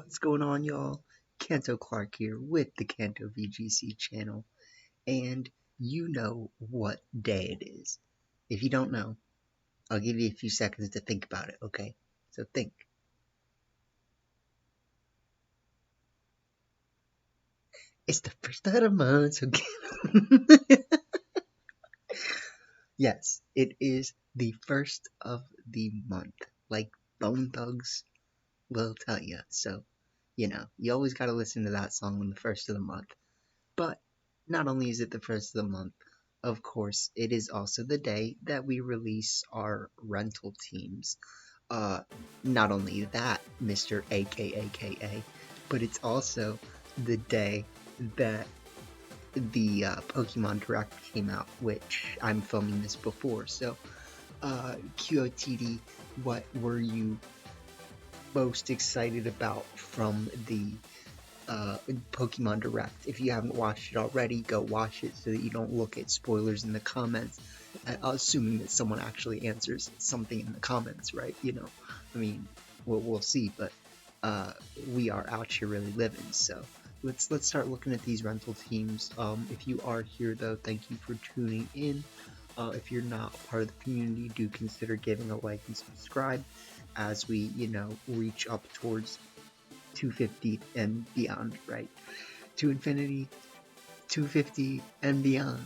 What's going on, y'all? Kanto Clark here with the Kanto VGC channel, and you know what day it is. If you don't know, I'll give you a few seconds to think about it, okay? So think. It's the first of the month, so yes, it is the first of the month, like Bone Thugs will tell you. So, you always gotta listen to that song on the first of the month. But not only is it the first of the month, of course, it is also the day that we release our rental teams. Uh, Not only that, Mr. AKAKA, but it's also the day that the Pokemon Direct came out, which I'm filming this before. So, QOTD, what were you most excited about from the Pokemon Direct? If you haven't watched it already, go watch it so that you don't look at spoilers in the comments, assuming that someone actually answers something in the comments, right? I mean, we'll see, but we are out here really living, so let's start looking at these rental teams. If you are here, though, thank you for tuning in. If you're not a part of the community, do consider giving a like and subscribe as we, reach up towards 250 and beyond, right? To infinity, 250 and beyond.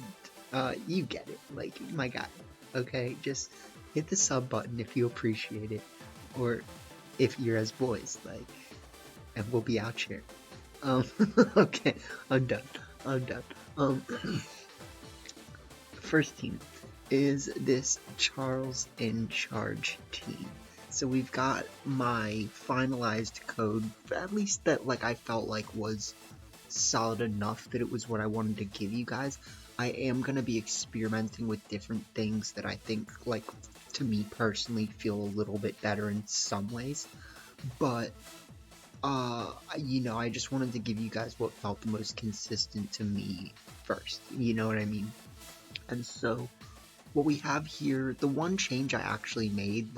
You get it, like, my guy. Okay, just hit the sub button if you appreciate it, or if you're as boys, like, and we'll be out here. Okay, I'm done. First team is this Charles in Charge team. So we've got my finalized code, at least that I felt like was solid enough that it was what I wanted to give you guys. I am going to be experimenting with different things that I think, to me personally, feel a little bit better in some ways. But, I just wanted to give you guys what felt the most consistent to me first. You know what I mean? And so, what we have here, the one change I actually made,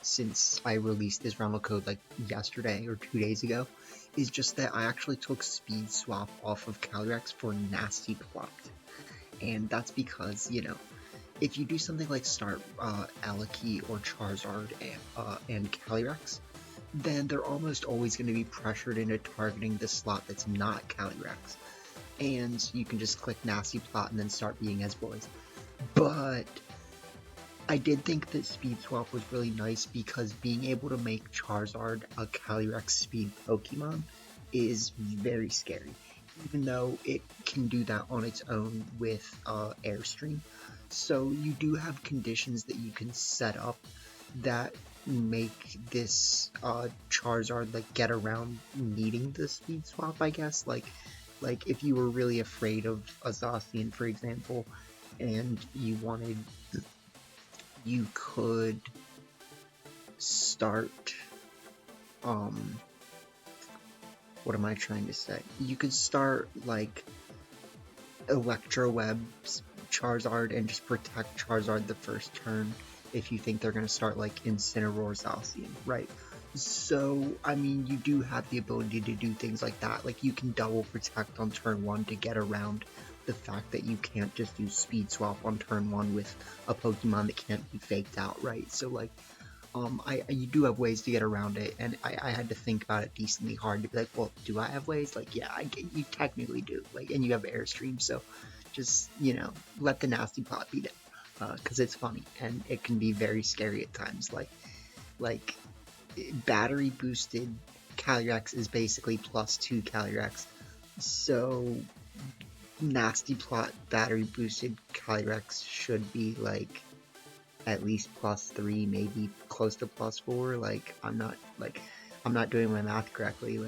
since I released this rental code yesterday or 2 days ago, is just that I actually took Speed Swap off of Calyrex for Nasty Plot. And that's because, if you do something like start Alaki or Charizard and Calyrex, then they're almost always going to be pressured into targeting the slot that's not Calyrex. And you can just click Nasty Plot and then start being as boys. But I did think that Speed Swap was really nice because being able to make Charizard a Calyrex speed Pokemon is very scary, even though it can do that on its own with Airstream. So you do have conditions that you can set up that make this Charizard get around needing the Speed Swap, I guess. Like if you were really afraid of a Zacian, for example, and you could start, what am I trying to say? You could start, Electro Web Charizard and just protect Charizard the first turn if you think they're going to start, Incineroar Zacian, right? So, I mean, you do have the ability to do things like that. You can double protect on turn 1 to get around the fact that you can't just do Speed Swap on turn 1 with a Pokemon that can't be faked out, right? So, you do have ways to get around it, and I had to think about it decently hard to be like, well, do I have ways? Yeah, you technically do, and you have Airstream, so just, let the Nasty Plot beat it, because it's funny, and it can be very scary at times, battery boosted Calyrex is basically +2 Calyrex, so Nasty Plot battery boosted Calyrex should be at least +3, maybe close to +4. I'm not doing my math correctly,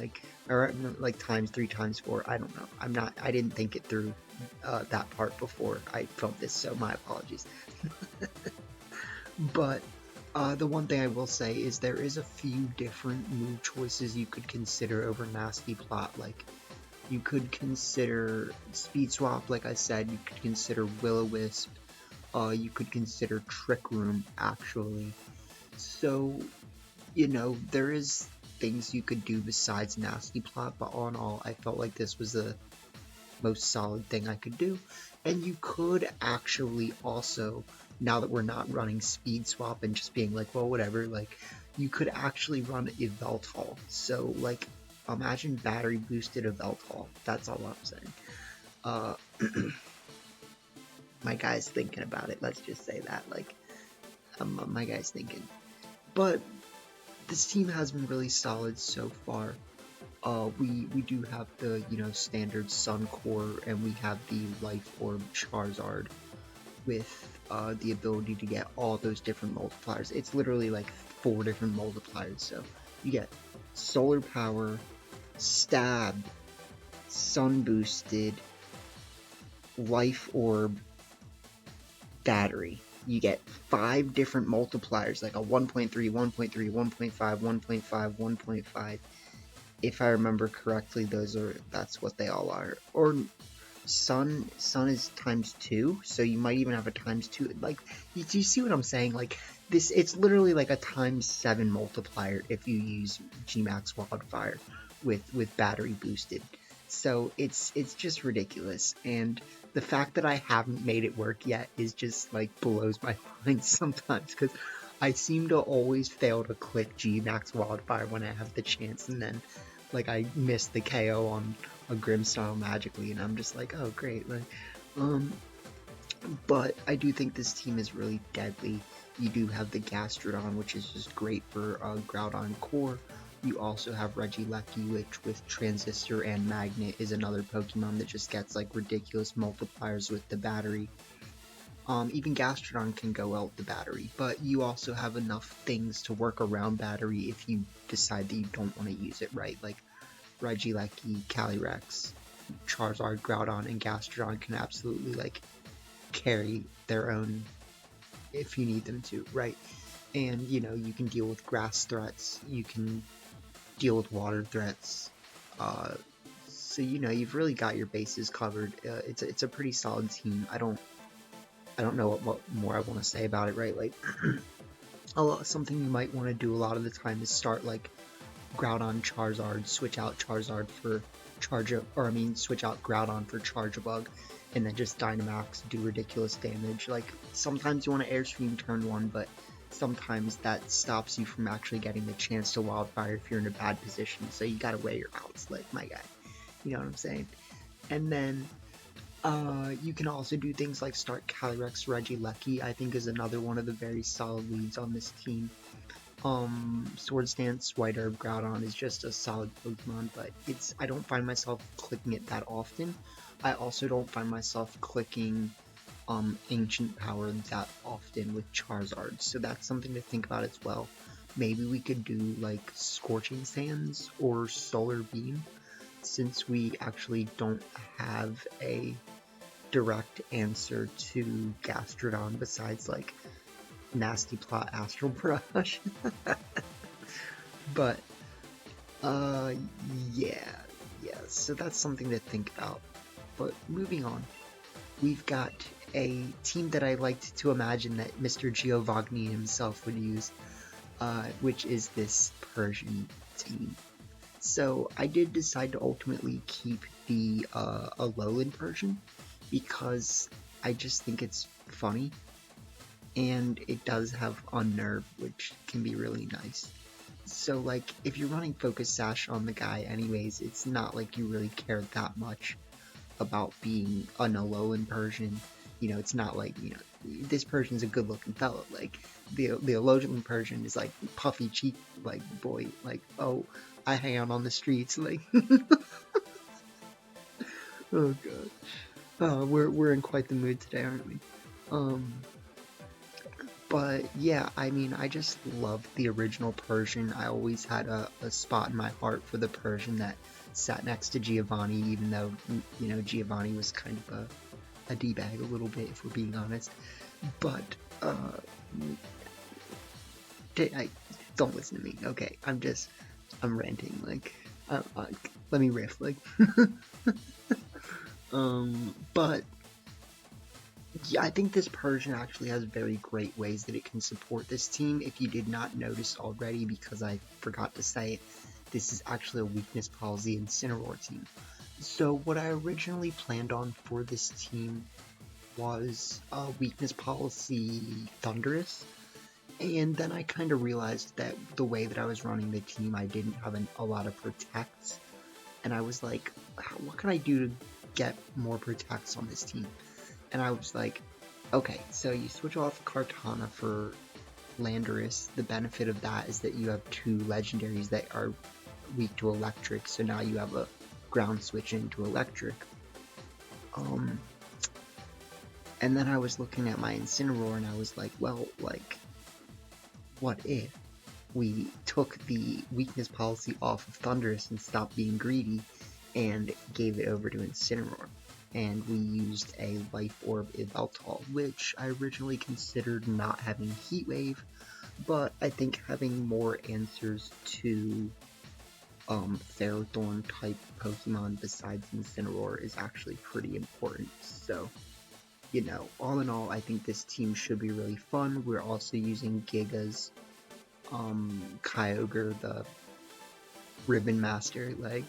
or times 3 times 4. I don't know. I didn't think it through that part before I filmed this, so my apologies. But the one thing I will say is there is a few different move choices you could consider over Nasty Plot. You could consider Speed Swap, like I said. You could consider Will-O-Wisp. You could consider Trick Room, actually. So, there is things you could do besides Nasty Plot, but all in all, I felt like this was the most solid thing I could do. And you could actually also, now that we're not running Speed Swap and just being like, well, whatever, like, you could actually run Yveltal. So, like, imagine battery boosted Yveltal. That's all I'm saying. My guy's thinking about it. Let's just say that. Like, my guy's thinking. But this team has been really solid so far. We do have the, standard Sun Core, and we have the Life Orb Charizard with the ability to get all those different multipliers. It's literally like 4 different multipliers. So you get Solar Power, Stab, Sun Boosted, Life Orb, Battery. You get 5 different multipliers, like a 1.3, 1.3, 1.5, 1.5, 1.5. If I remember correctly, that's what they all are. Or Sun is times 2, so you might even have a times 2. Like, do you see what I'm saying? Like, this, it's literally like a times 7 multiplier if you use Gmax Wildfire with battery boosted. So it's just ridiculous, and the fact that I haven't made it work yet is just like blows my mind sometimes, because I seem to always fail to click Gmax Wildfire when I have the chance, and then like I miss the KO on a Grimstyle magically, and I'm just like, oh great, like, but I do think this team is really deadly. You do have the Gastrodon, which is just great for Groudon Core. You also have Regieleki, which with Transistor and Magnet is another Pokemon that just gets like ridiculous multipliers with the battery. Even Gastrodon can go out the battery, but you also have enough things to work around battery if you decide that you don't want to use it, right? Like Regieleki, Calyrex, Charizard, Groudon, and Gastrodon can absolutely like carry their own if you need them to, right? And you can deal with grass threats, you can deal with water threats, so you've really got your bases covered. It's a pretty solid team. I don't know what more I want to say about it, right? Like, something you might want to do a lot of the time is start like Groudon Charizard, switch out Charizard for switch out Groudon for Charge-a-Bug, and then just Dynamax, do ridiculous damage. Like, sometimes you want to Airstream turn 1, but sometimes that stops you from actually getting the chance to Wildfire if you're in a bad position, so you gotta weigh your outs, like my guy. You know what I'm saying? And then, you can also do things like start Calyrex Regieleki, I think is another one of the very solid leads on this team. Swords Dance, White Herb, Groudon is just a solid Pokemon, but I don't find myself clicking it that often. I also don't find myself clicking Ancient Power that often with Charizard, so that's something to think about as well. Maybe we could do like Scorching Sands or Solar Beam, since we actually don't have a direct answer to Gastrodon besides like Nasty Plot, Astral Brush. But yeah, so that's something to think about. But moving on, we've got a team that I liked to imagine that Mr. Giovanni himself would use, which is this Persian team. So I did decide to ultimately keep the Alolan Persian because I just think it's funny, and it does have Unnerve, which can be really nice. So like, if you're running Focus Sash on the guy anyways, it's not like you really care that much about being an Alolan Persian. It's not like, this Persian's a good looking fella. Like, the Alolan Persian is like puffy cheek, like, boy, like, oh, I hang out on the streets, like, oh god. We're in quite the mood today, aren't we? But yeah, I mean, I just love the original Persian. I always had a spot in my heart for the Persian that sat next to Giovanni, even though, Giovanni was kind of a D-bag a little bit, if we're being honest. But, don't listen to me, okay? I'm ranting, like, let me riff, like, but, Yeah, I think this Persian actually has very great ways that it can support this team. If you did not notice already, because I forgot to say it, this is actually a weakness policy Incineroar team. So what I originally planned on for this team was a weakness policy Thunderous, and then I kind of realized that the way that I was running the team, I didn't have a lot of protects, and I was like, what can I do to get more protects on this team? And I was like, okay, so you switch off Kartana for Landorus. The benefit of that is that you have two legendaries that are weak to electric, so now you have a ground switch into electric. And then I was looking at my Incineroar and I was like, well, like, what if we took the weakness policy off of Thunderous and stopped being greedy and gave it over to Incineroar? And we used a Life Orb Yveltal, which I originally considered not having Heat Wave, but I think having more answers to Ferrothorn type Pokemon besides Incineroar is actually pretty important. So, you know, all in all, I think this team should be really fun. We're also using Giga's Kyogre, the Ribbon Master, like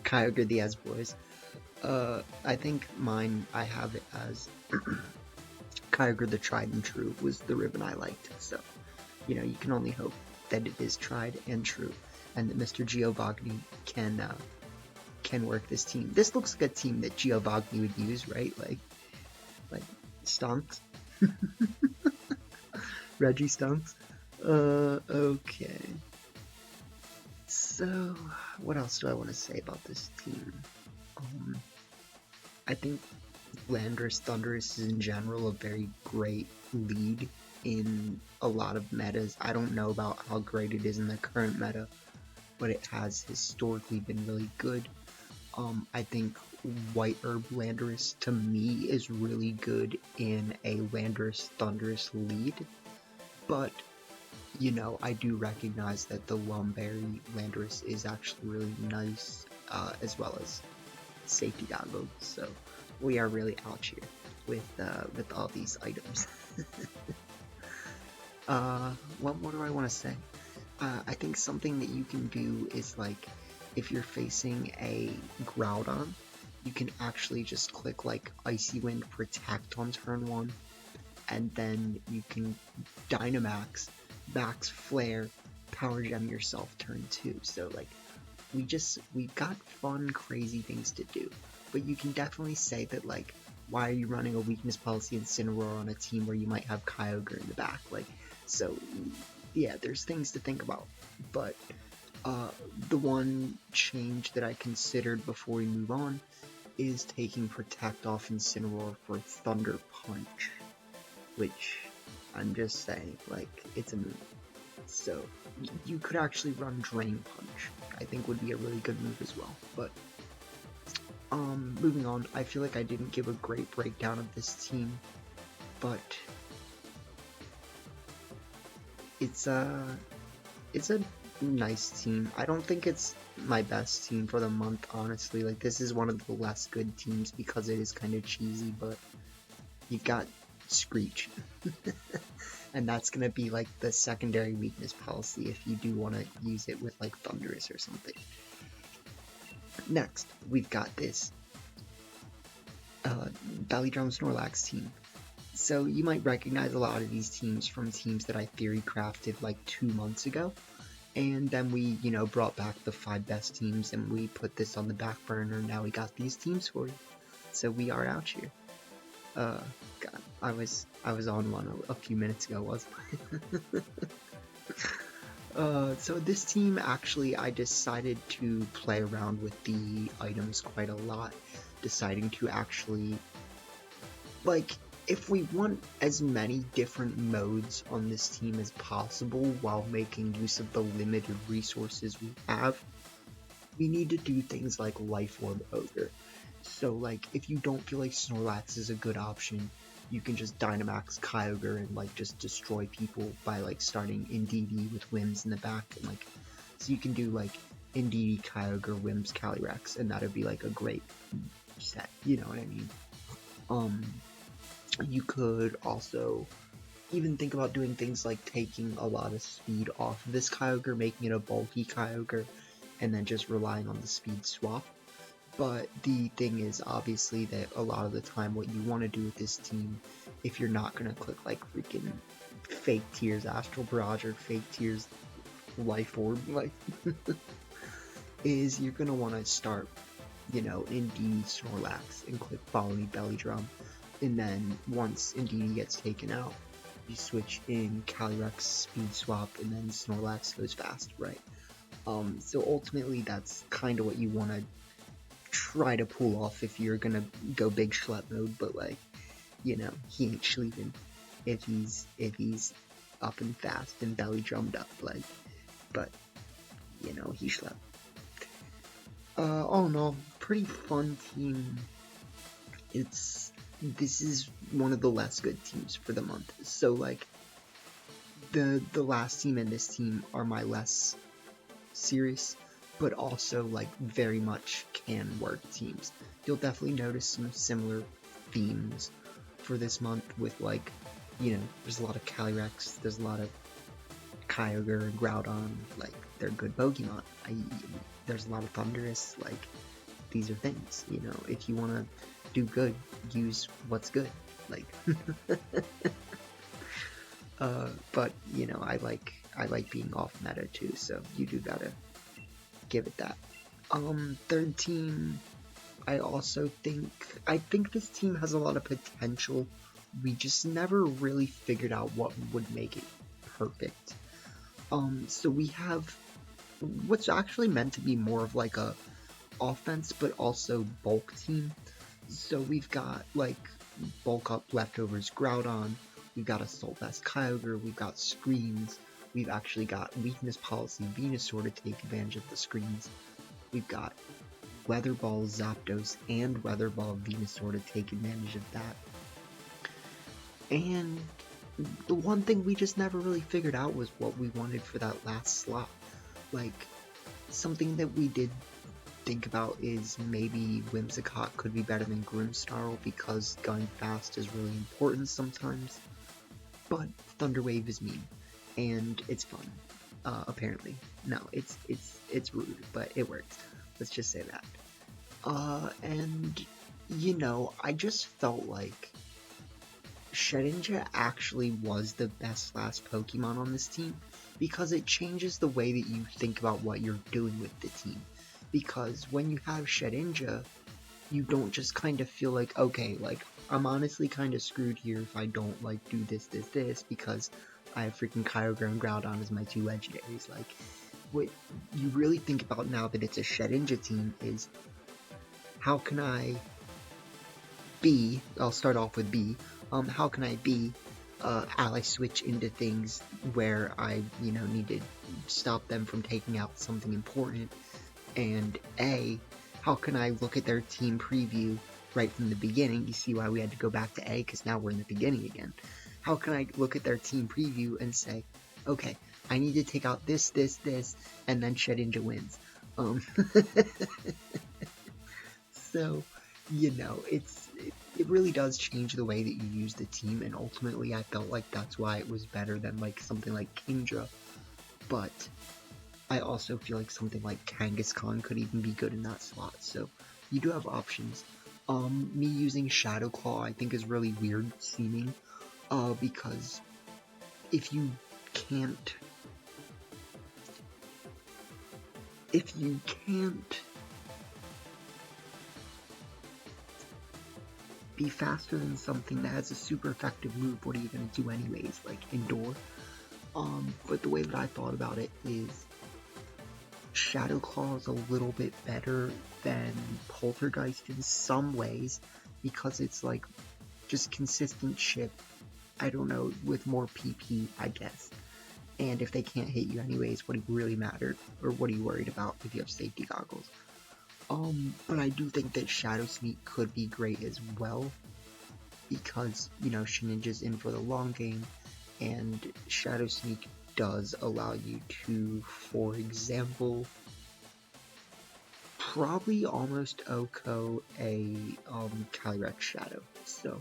Kyogre the S-Boys. I think mine, I have it as Kyogre the Tried and True was the ribbon I liked. So, you know, you can only hope that it is tried and true, and that Mr. Giovanni can work this team. This looks like a team that Giovanni would use, right? Like Stunks, Reggie Stunks. Okay. So, what else do I want to say about this team? I think Landorus Thunderous is in general a very great lead in a lot of metas. I don't know about how great it is in the current meta, but it has historically been really good. I think White Herb Landorus to me is really good in a Landorus Thunderous lead, but you know, I do recognize that the Lumberry Landorus is actually really nice, as well as safety goggles. So we are really out here with all these items. What more do I want to say? I think something that you can do is, like, if you're facing a Groudon, you can actually just click like Icy Wind Protect on turn 1, and then you can Dynamax, Max Flare, Power Gem yourself turn 2. So like, we've got fun, crazy things to do. But you can definitely say that, like, why are you running a weakness policy Incineroar on a team where you might have Kyogre in the back? Like, so yeah, there's things to think about. But the one change that I considered before we move on is taking Protect off Incineroar for Thunder Punch, which I'm just saying, like, it's a move. So you could actually run Drain Punch. I think would be a really good move as well. But moving on, I feel like I didn't give a great breakdown of this team, but it's a nice team. I don't think it's my best team for the month, honestly. Like, this is one of the less good teams because it is kind of cheesy, but you've got Screech. And that's gonna be like the secondary weakness policy if you do want to use it with like Thunderous or something. Next, we've got this Belly Drum Snorlax team. So you might recognize a lot of these teams from teams that I theory crafted like 2 months ago. And then we, you know, brought back the 5 best teams and we put this on the back burner. Now we got these teams for you. So we are out here. God, I was on one a few minutes ago, wasn't I? So this team, actually, I decided to play around with the items quite a lot, deciding to actually, like, if we want as many different modes on this team as possible while making use of the limited resources we have, we need to do things like Life Orb Ogre. So, like, if you don't feel like Snorlax is a good option, you can just Dynamax Kyogre and, like, just destroy people by, like, starting Indeedee with Wims in the back. And, like, so you can do, like, Indeedee, Kyogre, Wims, Calyrex, and that'd be, like, a great set. You know what I mean? Um, you could also even think about doing things like taking a lot of speed off of this Kyogre, making it a bulky Kyogre, and then just relying on the speed swap. But the thing is, obviously, that a lot of the time what you want to do with this team, if you're not going to click like freaking fake tears Astral Barrage or fake tears Life Orb, like, is you're going to want to start, Indeedee Snorlax and click Follow Me Belly Drum. And then once Indeedee gets taken out, you switch in Calyrex Speed Swap, and then Snorlax goes fast, right? So ultimately, that's kind of what you want to try to pull off if you're gonna go big schlep mode, but like, he ain't sleeping if he's up and fast and belly drummed up, like, but he slept. All in all, pretty fun team. This is one of the less good teams for the month, so like the last team and this team are my less serious, but also like very much can work teams. You'll definitely notice some similar themes for this month with like, there's a lot of Calyrex, there's a lot of Kyogre and Groudon, like they're good Pokemon. There's a lot of Thundurus, like these are things, if you want to do good, use what's good, like. But I like being off meta too, so you do gotta give it that. Third team, I think this team has a lot of potential. We just never really figured out what would make it perfect. So we have what's actually meant to be more of like a offense, but also bulk team. So we've got like bulk up leftovers Groudon, we've got Assault Vest Kyogre, we've got screens, we've actually got weakness policy Venusaur to take advantage of the screens, we've got Weather Ball Zapdos and Weather Ball Venusaur to take advantage of that. And the one thing we just never really figured out was what we wanted for that last slot. Like, something that we did think about is maybe Whimsicott could be better than Grimmsnarl because going fast is really important sometimes. But Thunder Wave is mean, and it's fun. Apparently, no, it's rude, but it works. Let's just say that. And I just felt like Shedinja actually was the best last Pokemon on this team because it changes the way that you think about what you're doing with the team. Because when you have Shedinja, you don't just kind of feel like, okay, like, I'm honestly kind of screwed here if I don't, like, do this, because I have freaking Kyogre and Groudon as my two legendaries. Like, what you really think about now that it's a Shedinja team is, how can I be, I'll start off with B, how can I be, ally switch into things where I, need to stop them from taking out something important, and A, how can I look at their team preview right from the beginning? You see why we had to go back to A, because now we're in the beginning again. How can I look at their team preview and say, okay, I need to take out this, and then Shedinja wins. So, it really does change the way that you use the team, and ultimately I felt like that's why it was better than like something like Kingdra. But I also feel like something like Kangaskhan could even be good in that slot, so you do have options. Me using Shadow Claw I think is really weird seeming, because if you can't be faster than something that has a super effective move, what are you going to do anyways, like Endure? But the way that I thought about it is Shadow Claw is a little bit better than Poltergeist in some ways, because it's like just consistent shit, I don't know, with more PP, I guess. And if they can't hit you anyways, what really mattered, or what are you worried about if you have safety goggles? But I do think that Shadow Sneak could be great as well, because, Shedinja's in for the long game, and Shadow Sneak does allow you to, for example, probably almost Oko a Calyrex Shadow. So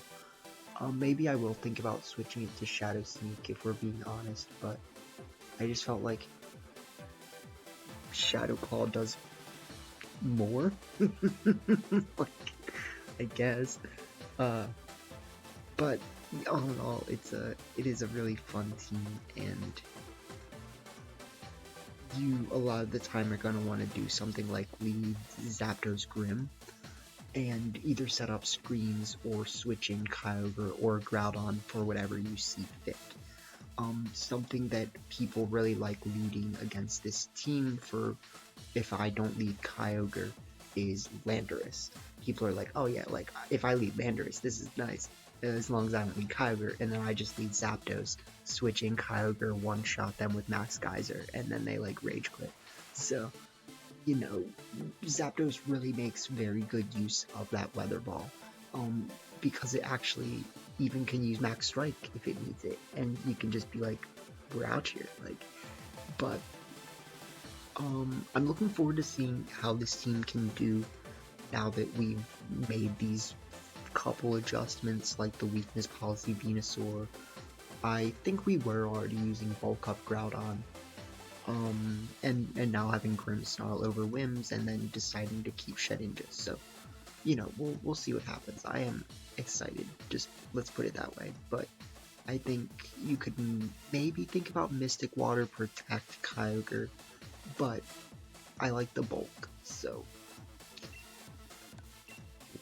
maybe I will think about switching it to Shadow Sneak if we're being honest, but I just felt like Shadow Claw does more. Like, I guess. But all in all, it is a really fun team, and you a lot of the time are gonna want to do something like lead Zapdos Grim, and either set up screens or switch in Kyogre or Groudon for whatever you see fit. Something that people really like leading against this team for if I don't lead Kyogre is Landorus. People are like, oh yeah, like if I lead Landorus, this is nice. As long as I don't lead Kyogre, and then I just lead Zapdos, switch in Kyogre, one-shot them with Max Geyser, and then they like rage quit. So, you know, Zapdos really makes very good use of that Weather Ball, because it actually even can use Max Strike if it needs it, and you can just be like, we're out here, like, but, I'm looking forward to seeing how this team can do now that we've made these couple adjustments, like the weakness policy Venusaur. I think we were already using Bulk Up Groudon, and now having Grimmsnarl over Wims, and then deciding to keep Shedinja. So, you know, we'll see what happens. I am excited. Just let's put it that way. But I think you could maybe think about Mystic Water Protect Kyogre, but I like the bulk. So,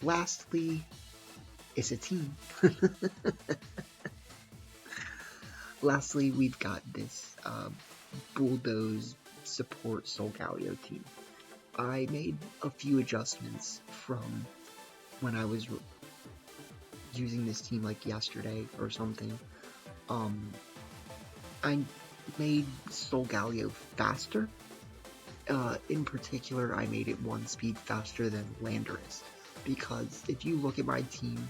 lastly, it's a team. Lastly, we've got this Bulldoze support Solgaleo team. I made a few adjustments from when I was using this team like yesterday or something. I made Solgaleo faster. In particular, I made it one speed faster than Landorus, because if you look at my team,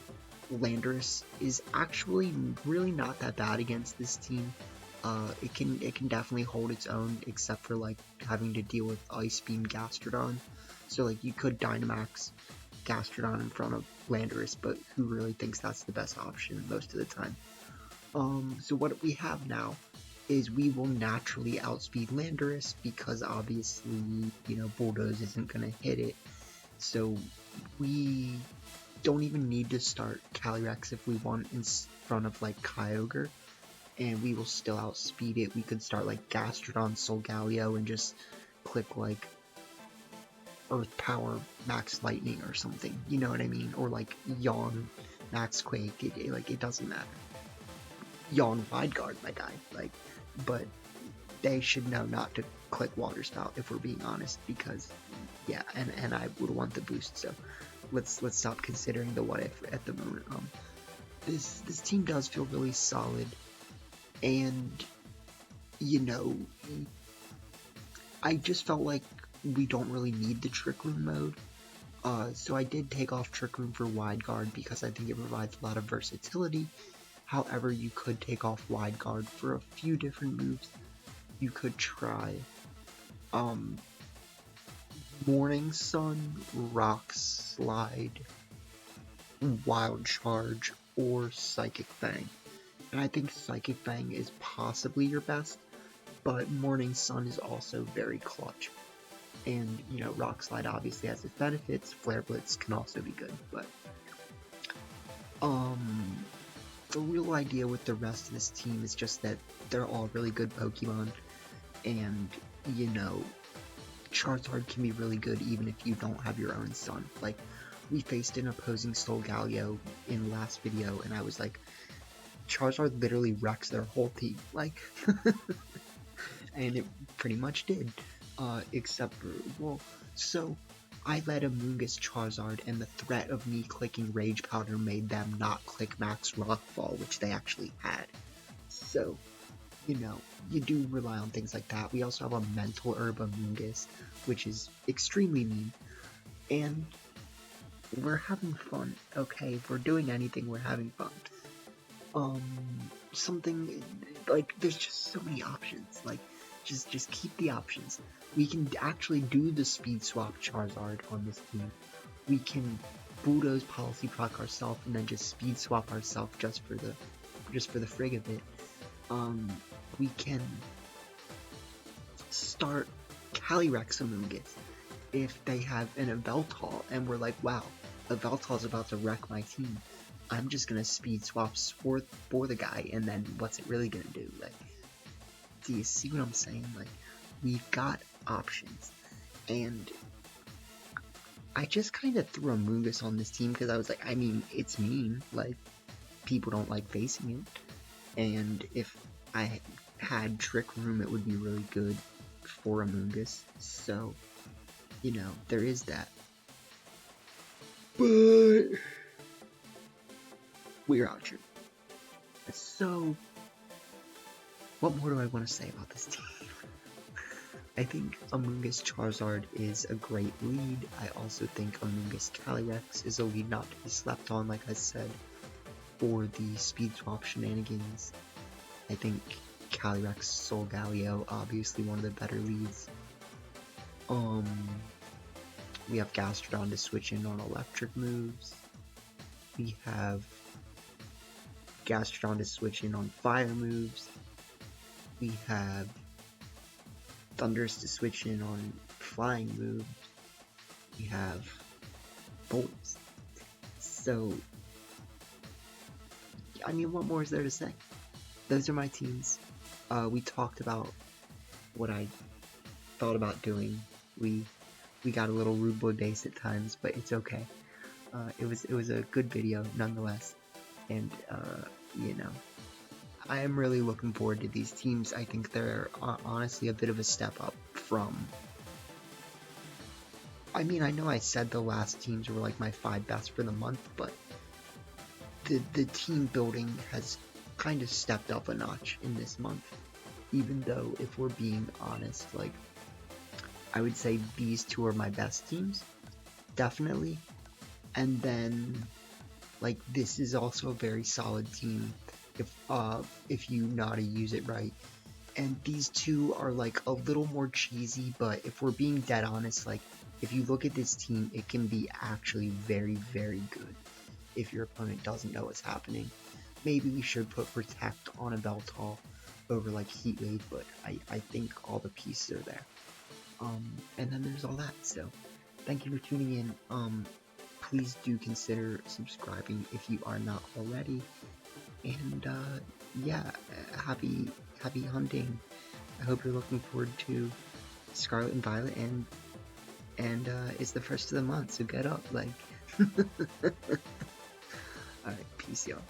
Landorus is actually really not that bad against this team. It can definitely hold its own, except for like having to deal with Ice Beam Gastrodon. So like you could Dynamax Gastrodon in front of Landorus, but who really thinks that's the best option most of the time? So what we have now is we will naturally outspeed Landorus, because obviously, you know, Bulldoze isn't gonna hit it. So we don't even need to start Calyrex if we want in front of like Kyogre, and we will still outspeed it. We could start like Gastrodon Solgaleo and just click like Earth Power Max Lightning or something, you know what I mean? Or like Yawn Max Quake, it doesn't matter. Yawn Wide Guard, my guy, like, but they should know not to click Water Spout if we're being honest, because yeah, and I would want the boost, so let's stop considering the what if at the moment. This team does feel really solid, and you know, I just felt like we don't really need the Trick Room mode. So I did take off Trick Room for Wide Guard because I think it provides a lot of versatility. However, you could take off Wide Guard for a few different moves. You could try Morning Sun, Rock Slide, Wild Charge, or Psychic Fang. And I think Psychic Fang is possibly your best, but Morning Sun is also very clutch. And, you know, Rock Slide obviously has its benefits. Flare Blitz can also be good, but the real idea with the rest of this team is just that they're all really good Pokemon, and, you know, Charizard can be really good even if you don't have your own Sun. Like, we faced an opposing Solgaleo in the last video, and I was like, Charizard literally wrecks their whole team, like, and it pretty much did, except for, well, so I led a Moongus Charizard, and the threat of me clicking Rage Powder made them not click Max Rockfall, which they actually had. So, you know, you do rely on things like that. We also have a Mental Herb Amoonguss, which is extremely mean, and we're having fun, okay? If we're doing anything, we're having fun. Something, like, there's just so many options. Like, Just keep the options. We can actually do the speed swap Charizard on this team. We can bulldoze policy proc ourselves and then just speed swap ourselves just for the frig of it. We can start Calyrex Amoonguss if they have an Yveltal and we're like, wow, Yveltal's about to wreck my team. I'm just gonna speed swap for the guy, and then what's it really gonna do? Like, do you see what I'm saying? Like, we've got options, and I just kind of threw Amoonguss on this team because I was like, I mean, it's mean. Like, people don't like facing it, and if I had Trick Room, it would be really good for Amoonguss. So, you know, there is that. But we're out here. So, what more do I want to say about this team? I think Amoonguss Charizard is a great lead. I also think Amoonguss Calyrex is a lead not to be slept on, like I said, for the speed swap shenanigans. I think Calyrex Solgaleo, obviously one of the better leads. We have Gastrodon to switch in on electric moves. We have Gastrodon to switch in on fire moves. We have Thundurus to switch in on flying moves. We have Bolts. So, I mean, what more is there to say? Those are my teams. We talked about what I thought about doing. We got a little rude boy base at times, but it's okay. It was a good video nonetheless, and you know, I am really looking forward to these teams. I think they're honestly a bit of a step up from. I mean, I know I said the last teams were like my 5 best for the month, but the team building has kind of stepped up a notch in this month. Even though, if we're being honest, like, I would say these two are my best teams, definitely. And then, like, this is also a very solid team if you know how to use it right. And these two are like a little more cheesy, but if we're being dead honest, like, if you look at this team, it can be actually very, very good if your opponent doesn't know what's happening. Maybe we should put Protect on a Yveltal over like Heat Wave, but I think all the pieces are there. And then there's all that. So thank you for tuning in. Please do consider subscribing if you are not already. And yeah, happy hunting. I hope you're looking forward to Scarlet and Violet, and it's the first of the month, so get up, like. Alright, peace, y'all.